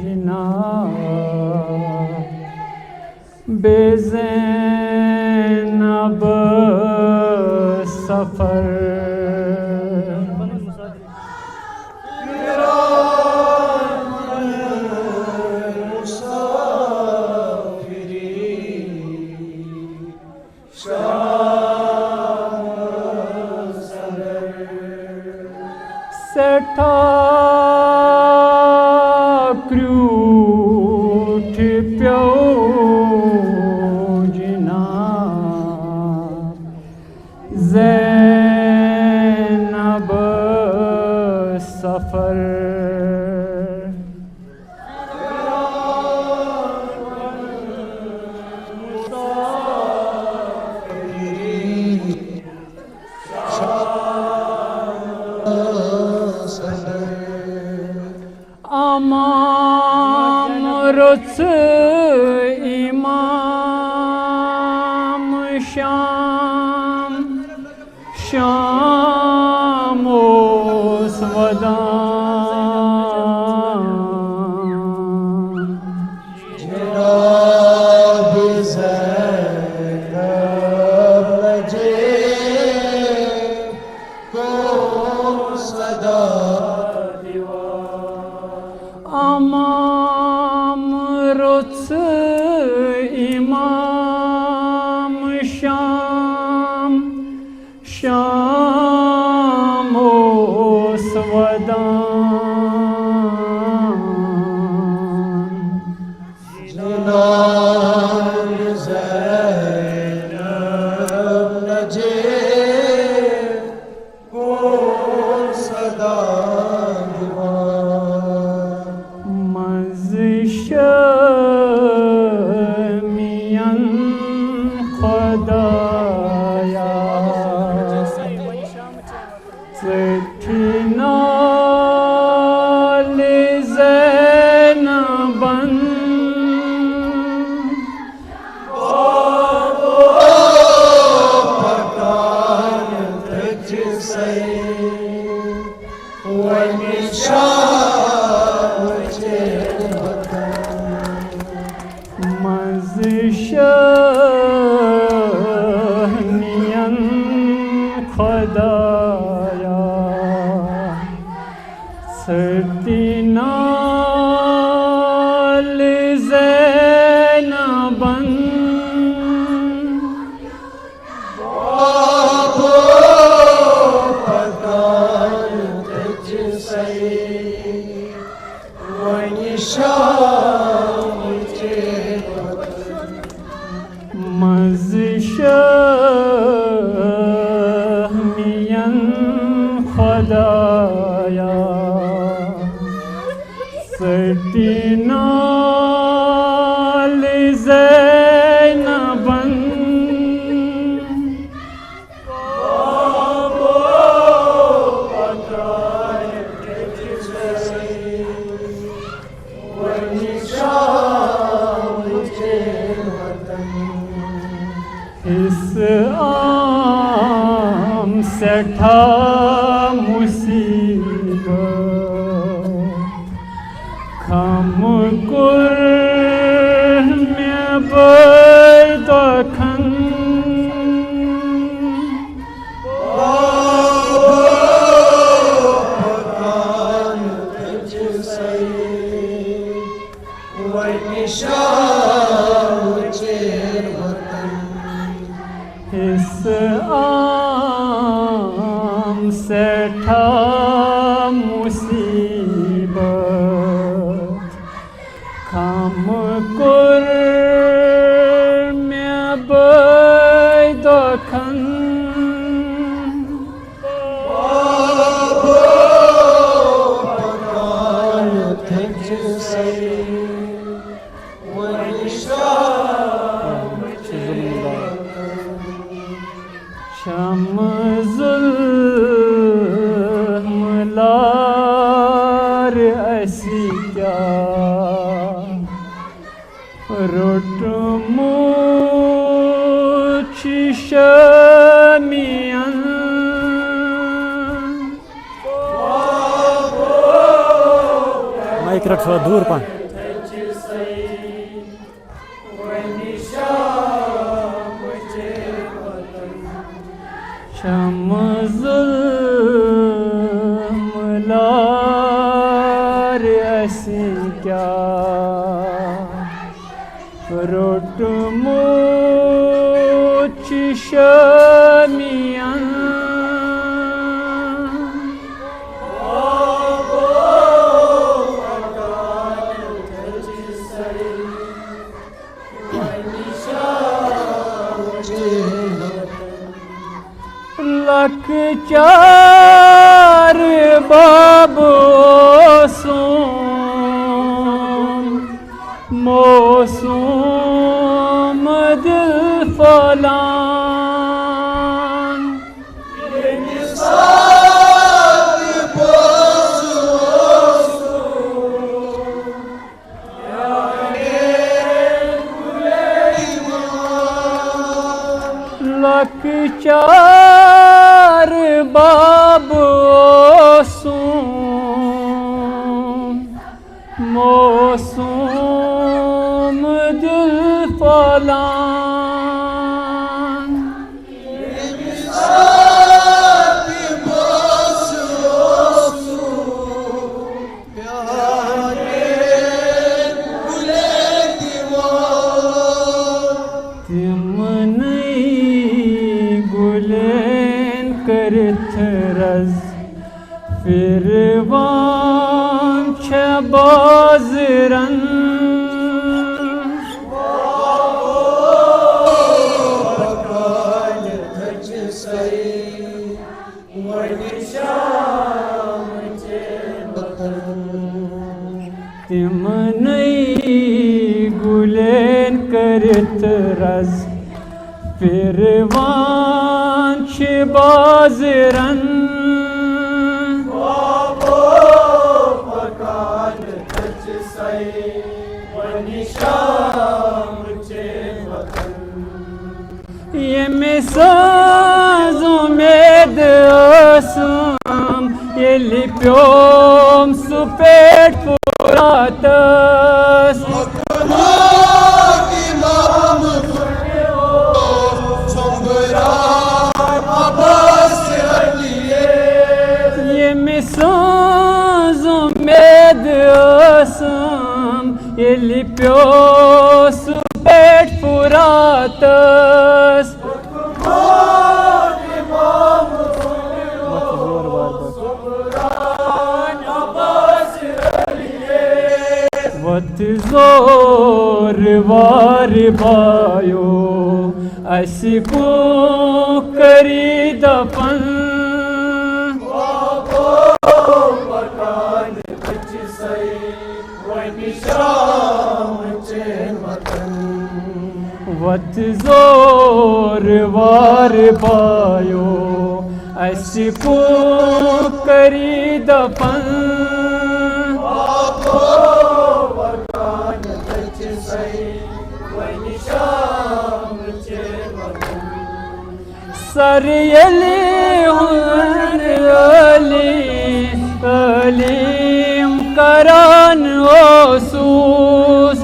जना बेज़ैनब सफर सेठा क्रूठ प्यो जना ज़ैनब सफर अमाम रुस इमाम शाम शाम स्वदान जनाब ज़ैनब लजे को सदा अमाम रुस इमाम शाम शाम स्वदान जनाब ज़ैनब लजे को सदा मियन खुदाया चिट्ठिना ज़ैनबन पकान तुझ से मज़शनियन खुदाया सतीना ज़ैनबन पकान तुझ से मज़शनियन खुदाया सतीना ज़ैनबन इस आम सेठा मुसीबत खम कुर में बदखन इस आम सेठा मुसीबत खम कुर में बदखन शमजुल्मलार ऐसी क्या रुटमुछ शमियन माइक रख थोड़ा दूर पर शम जुल्म लार ऐसी क्या रोट मुच शमियां लख चार बाबों मौसूम दिल फलान लख चार बाबों मौसूम दिल फलान गुलेन करथ रज फिर वाम छबाजरन तिम नई गुलेन करथ रज फिर वांछ बाजरन ये मिसाज़ों में दसम ये लिप्योम सुपेट पुरातस ये मिसाज़ों में दसम ये लिप्यो सुपेट पुरातस वत जोर वार बायो असिको करी दफन वत जोर वार बायो असिको करी दफन सरयली अली अलीम करान ओसूस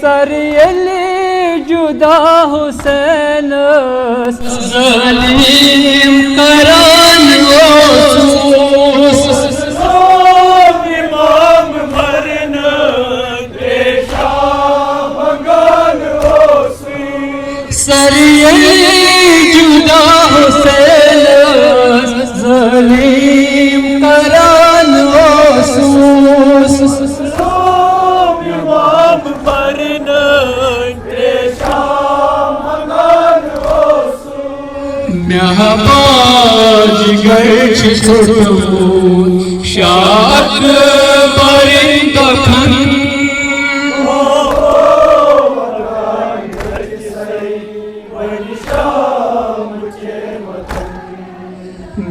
सरयली जुदा हुसैन सलीम करान ओसूस जुदा हुसैन सलीम करान ओसूस इमाम बरन महबाज गए छोटू शाक बरिंद खन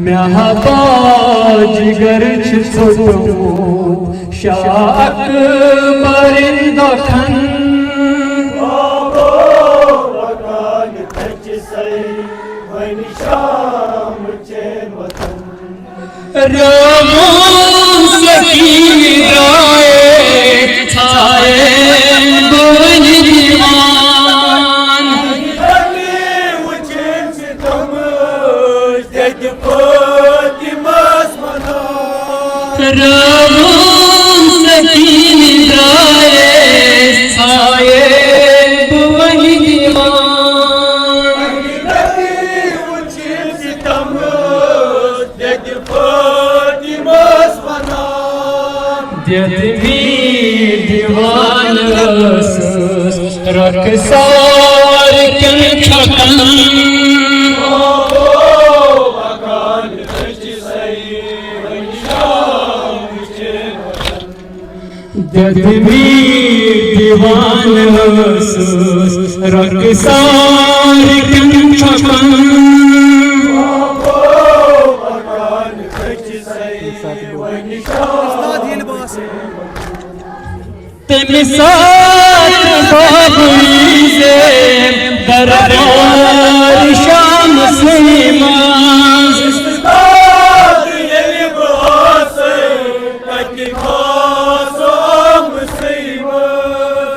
महबाज गर छोटू शाक बरिंद खन राम सकी राय रावण सकीन द्राये साये वही दीवान उचित सितम दद फातिमास वनान दद भी दीवान रखसार कन छकन ददमी दीवान रखसार कन छकन तमिसात बाबुईज़े दरबार शाम सीमाज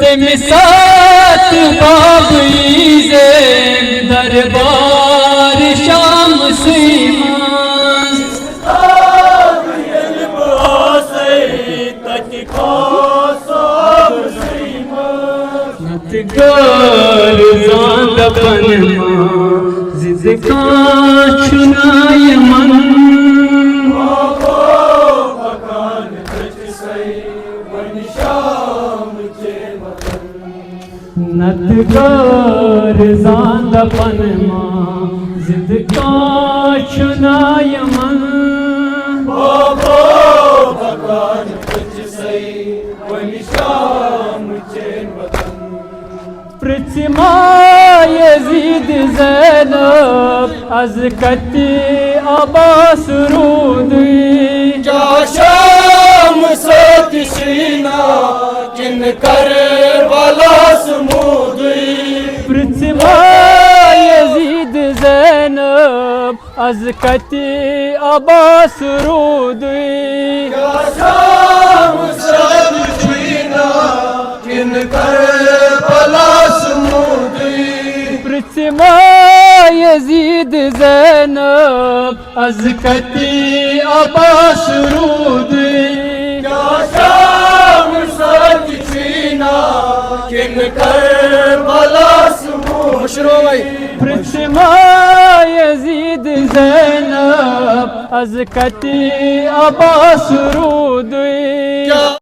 तमिसात बाबुईज़े दरबार शाम सीमाज नतगार ज़ांद पनमा जिद का चुनाय मन नतगार ज़ांद पनमा जिद का चुनाय मन पृथ्मा यजीद ज़ैनब az कति अब्बास रूदी शाम सतीना किन कर वाला समुदी पृथ्मा यजीद ज़ैनब az कति अब्बास रूदी शाम सतीना किन कर वाला समुदी पृथ्मा यजीद ज़ैनब az कति अब्बास रूदी शाम सतीना किन कर वाला समुदी पृथ्मा यजीद ज़ैनब az कति अब्बास रूदी